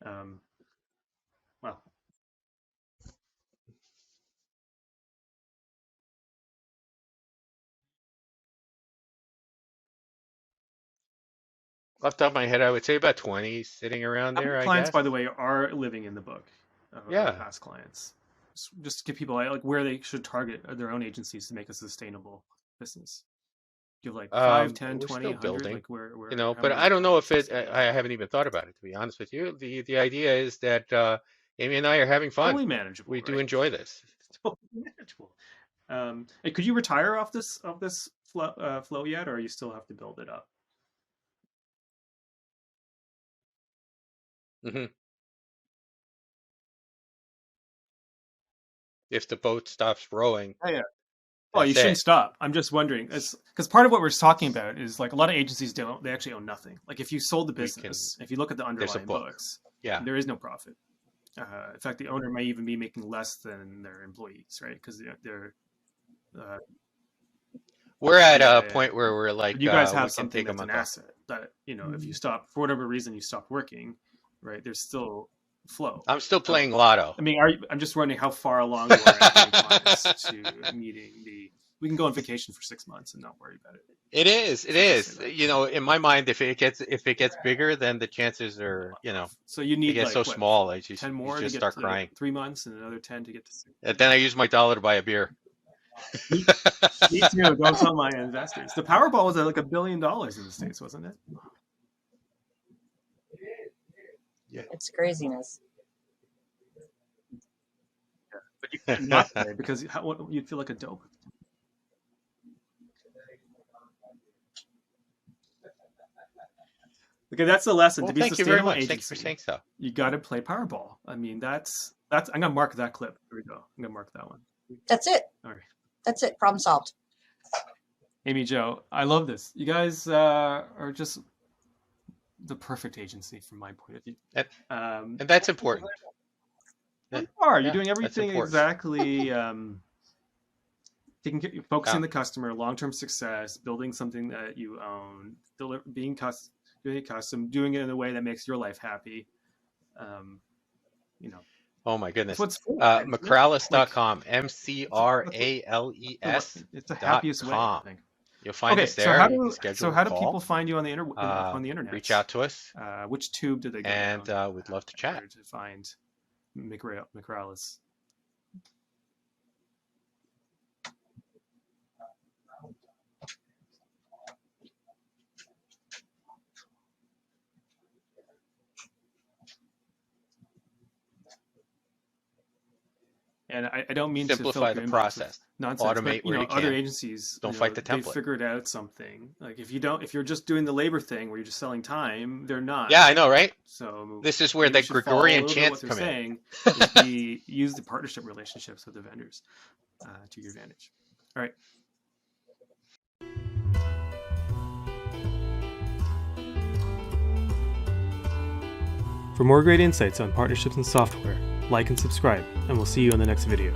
[SPEAKER 1] Um, well,
[SPEAKER 2] Off the top of my head, I would say about 20 sitting around
[SPEAKER 1] how many
[SPEAKER 2] there, I
[SPEAKER 1] clients,
[SPEAKER 2] guess.
[SPEAKER 1] by the way, are living in the book of
[SPEAKER 2] Yeah.
[SPEAKER 1] past clients? Just to give people like where they should target their own agencies to make a sustainable business. Give like 5, 10,
[SPEAKER 2] We're
[SPEAKER 1] 20,
[SPEAKER 2] still
[SPEAKER 1] 100,
[SPEAKER 2] building,
[SPEAKER 1] like where how
[SPEAKER 2] but
[SPEAKER 1] many
[SPEAKER 2] I don't know if
[SPEAKER 1] clients
[SPEAKER 2] it,
[SPEAKER 1] is it
[SPEAKER 2] I haven't even thought about it, to be honest with you. The idea is that Amy and I are having fun.
[SPEAKER 1] totally manageable,
[SPEAKER 2] We do
[SPEAKER 1] right?
[SPEAKER 2] enjoy this.
[SPEAKER 1] Totally manageable. Hey, could you retire off this flow yet, or you still have to build it up?
[SPEAKER 2] hmm If the boat stops rowing,
[SPEAKER 1] Oh yeah. Oh, you
[SPEAKER 2] that's
[SPEAKER 1] shouldn't
[SPEAKER 2] it.
[SPEAKER 1] stop. I'm just wondering, because part of what we're talking about is like a lot of agencies they actually own nothing. Like if you sold the
[SPEAKER 2] We can,
[SPEAKER 1] business, if you look at the
[SPEAKER 2] there's a
[SPEAKER 1] underlying
[SPEAKER 2] book.
[SPEAKER 1] books,
[SPEAKER 2] Yeah.
[SPEAKER 1] there is no profit. In fact, the owner may even be making less than their employees, right? Because they're
[SPEAKER 2] We're at
[SPEAKER 1] yeah,
[SPEAKER 2] a
[SPEAKER 1] yeah.
[SPEAKER 2] point where we're
[SPEAKER 1] But
[SPEAKER 2] like,
[SPEAKER 1] you guys have
[SPEAKER 2] we can
[SPEAKER 1] something
[SPEAKER 2] take a
[SPEAKER 1] that's an
[SPEAKER 2] month off.
[SPEAKER 1] asset that if you stop for whatever reason you stop working, right? There's still flow.
[SPEAKER 2] I'm still
[SPEAKER 1] So
[SPEAKER 2] playing lotto.
[SPEAKER 1] I mean, I'm just wondering how far along you are in getting clients to meeting the. We can go on vacation for 6 months and not worry about it.
[SPEAKER 2] It is. It
[SPEAKER 1] Let's just say
[SPEAKER 2] is.
[SPEAKER 1] that.
[SPEAKER 2] In my mind, if it gets bigger, then the chances are,
[SPEAKER 1] So you
[SPEAKER 2] it
[SPEAKER 1] need
[SPEAKER 2] gets so
[SPEAKER 1] like what,
[SPEAKER 2] small, I
[SPEAKER 1] 10
[SPEAKER 2] you
[SPEAKER 1] more to
[SPEAKER 2] just
[SPEAKER 1] get
[SPEAKER 2] start
[SPEAKER 1] to
[SPEAKER 2] crying.
[SPEAKER 1] 3 months, and another 10 to get to 6.
[SPEAKER 2] And then I use my dollar to buy a beer.
[SPEAKER 1] Me, me too. Don't tell my investors. The Powerball was at like $1 billion in the States, wasn't it?
[SPEAKER 2] Yeah.
[SPEAKER 3] It's craziness.
[SPEAKER 1] But you can't not play because you'd feel like a dope. Okay, that's the lesson.
[SPEAKER 2] Well,
[SPEAKER 1] To be a
[SPEAKER 2] thank you very
[SPEAKER 1] sustainable
[SPEAKER 2] much. Thank you for
[SPEAKER 1] agency,
[SPEAKER 2] saying so.
[SPEAKER 1] you got to play Powerball. I mean, that's. I'm gonna mark that clip. Here we go. I'm gonna mark that one.
[SPEAKER 3] That's it.
[SPEAKER 1] All right,
[SPEAKER 3] That's it. Problem solved.
[SPEAKER 1] Amy, Joe, I love this. You guys are just the perfect agency from my point of view.
[SPEAKER 2] And that's important.
[SPEAKER 1] You are. You're
[SPEAKER 2] Yeah,
[SPEAKER 1] doing
[SPEAKER 2] that's
[SPEAKER 1] everything
[SPEAKER 2] important.
[SPEAKER 1] exactly. Focusing
[SPEAKER 2] Yeah.
[SPEAKER 1] on the customer, long-term success, building something that you own, doing it custom, doing it in a way that makes your life happy. You know,
[SPEAKER 2] Oh my
[SPEAKER 1] that's
[SPEAKER 2] goodness.
[SPEAKER 1] what's for, right? Like,
[SPEAKER 2] McRales.com,
[SPEAKER 1] it's the happiest way, I
[SPEAKER 2] McRales.com.
[SPEAKER 1] think.
[SPEAKER 2] You'll find
[SPEAKER 1] Okay,
[SPEAKER 2] us there. You can schedule
[SPEAKER 1] how
[SPEAKER 2] a
[SPEAKER 1] do people
[SPEAKER 2] call.
[SPEAKER 1] find you on the internet?
[SPEAKER 2] Reach out to us,
[SPEAKER 1] Which tube do they go
[SPEAKER 2] and
[SPEAKER 1] down
[SPEAKER 2] we'd love to
[SPEAKER 1] in
[SPEAKER 2] chat.
[SPEAKER 1] order to find McRales? And I don't mean to fill
[SPEAKER 2] Simplify
[SPEAKER 1] up
[SPEAKER 2] the
[SPEAKER 1] your inbox with
[SPEAKER 2] process.
[SPEAKER 1] nonsense,
[SPEAKER 2] Automate
[SPEAKER 1] but
[SPEAKER 2] where you
[SPEAKER 1] other
[SPEAKER 2] can.
[SPEAKER 1] agencies,
[SPEAKER 2] Don't fight the
[SPEAKER 1] they
[SPEAKER 2] template.
[SPEAKER 1] figured out something. Like if you're just doing the labor thing where you're just selling time, they're not.
[SPEAKER 2] Yeah, I know, right?
[SPEAKER 1] So
[SPEAKER 2] This is where
[SPEAKER 1] maybe
[SPEAKER 2] the
[SPEAKER 1] you should follow a
[SPEAKER 2] Gregorian
[SPEAKER 1] little bit
[SPEAKER 2] chants
[SPEAKER 1] what they're
[SPEAKER 2] come
[SPEAKER 1] saying.
[SPEAKER 2] in.
[SPEAKER 1] Use the partnership relationships with the vendors to your advantage. All right. For more great insights on partnerships and software, like and subscribe, and we'll see you in the next video.